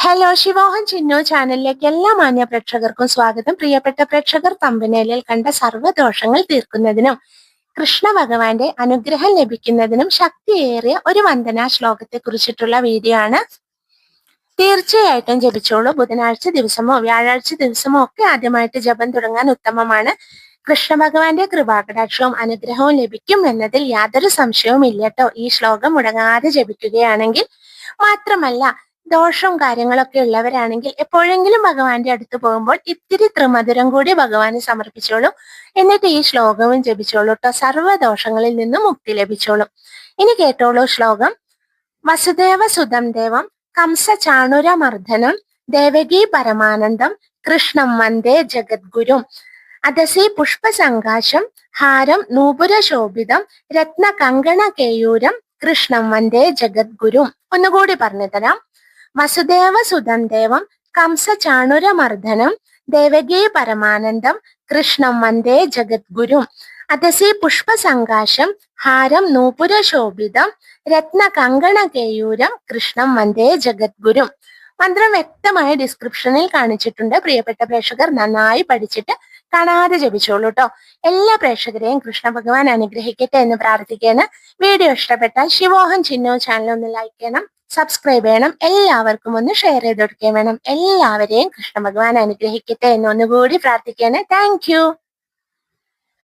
Hello, ശിവോഹൻ Chinnu ചാനലിലേക്ക് എല്ലാ മാന്യ പ്രേക്ഷകർക്കും സ്വാഗതം. പ്രിയപ്പെട്ട പ്രേക്ഷകർ, തമ്പനയിലിൽ കണ്ട സർവ്വദോഷങ്ങൾ തീർക്കുന്നതിനും കൃഷ്ണ ഭഗവാന്റെ അനുഗ്രഹം ലഭിക്കുന്നതിനും ശക്തിയേറിയ ഒരു വന്ദനാ ശ്ലോകത്തെ കുറിച്ചിട്ടുള്ള വീഡിയോ ആണ്. തീർച്ചയായിട്ടും ജപിച്ചോളൂ. ബുധനാഴ്ച ദിവസമോ വ്യാഴാഴ്ച ദിവസമോ ഒക്കെ ആദ്യമായിട്ട് ജപം തുടങ്ങാൻ ഉത്തമമാണ്. കൃഷ്ണ ഭഗവാന്റെ കൃപാകടാക്ഷവും അനുഗ്രഹവും ലഭിക്കും എന്നതിൽ യാതൊരു സംശയവും ഇല്ല കേട്ടോ. ഈ ശ്ലോകം മുടങ്ങാതെ ജപിക്കുകയാണെങ്കിൽ. മാത്രമല്ല, ദോഷവും കാര്യങ്ങളൊക്കെ ഉള്ളവരാണെങ്കിൽ എപ്പോഴെങ്കിലും ഭഗവാന്റെ അടുത്ത് പോകുമ്പോൾ ഇത്തിരി ത്രിമധുരം കൂടി ഭഗവാന് സമർപ്പിച്ചോളൂ. എന്നിട്ട് ഈ ശ്ലോകവും ജപിച്ചോളൂ കേട്ടോ. സർവ്വദോഷങ്ങളിൽ നിന്നും മുക്തി ലഭിച്ചോളും. ഇനി കേട്ടോളൂ ശ്ലോകം. വസുദേവ സുതം ദേവം കംസ ചാണുരമർദ്ദനം ദേവകീ പരമാനന്ദം കൃഷ്ണം വന്ദേ ജഗദ്ഗുരും അദസി പുഷ്പസങ്കാശം ഹാരം നൂപുരശോഭിതം രത്ന കങ്കണ കേയൂരം കൃഷ്ണം വന്ദേ ജഗദ്ഗുരും. ഒന്നുകൂടി പറഞ്ഞു തരാം. വസുദേവ സുതം ദേവം കംസ ചാണുരമർദ്ദനം ദേവകീ പരമാനന്ദം കൃഷ്ണം വന്ദേ ജഗദ്ഗുരും അദസി പുഷ്പസങ്കാശം ഹാരം നൂപുരശോഭിതം രത്ന കങ്കണ കേയൂരം കൃഷ്ണം വന്ദേ ജഗദ്ഗുരും. മന്ത്രം വ്യക്തമായ ഡിസ്ക്രിപ്ഷനിൽ കാണിച്ചിട്ടുണ്ട്. പ്രിയപ്പെട്ട പ്രേക്ഷകർ നന്നായി പഠിച്ചിട്ട് കാണാതെ ജപിച്ചോളൂ കേട്ടോ. എല്ലാ പ്രേക്ഷകരെയും കൃഷ്ണ ഭഗവാൻ അനുഗ്രഹിക്കട്ടെ എന്ന് പ്രാർത്ഥിക്കുകയാണ്. വീഡിയോ ഇഷ്ടപ്പെട്ടാൽ ശിവോഹൻ ചിന്നു ചാനൽ ഒന്ന് ലൈക്ക് ചെയ്യണം, സബ്സ്ക്രൈബ് ചെയ്യണം, എല്ലാവർക്കും ഒന്ന് ഷെയർ ചെയ്ത് കൊടുക്കുകയും വേണം. എല്ലാവരെയും കൃഷ്ണ ഭഗവാൻ അനുഗ്രഹിക്കട്ടെ എന്ന് ഒന്നുകൂടി പ്രാർത്ഥിക്കുകയാണ്. താങ്ക്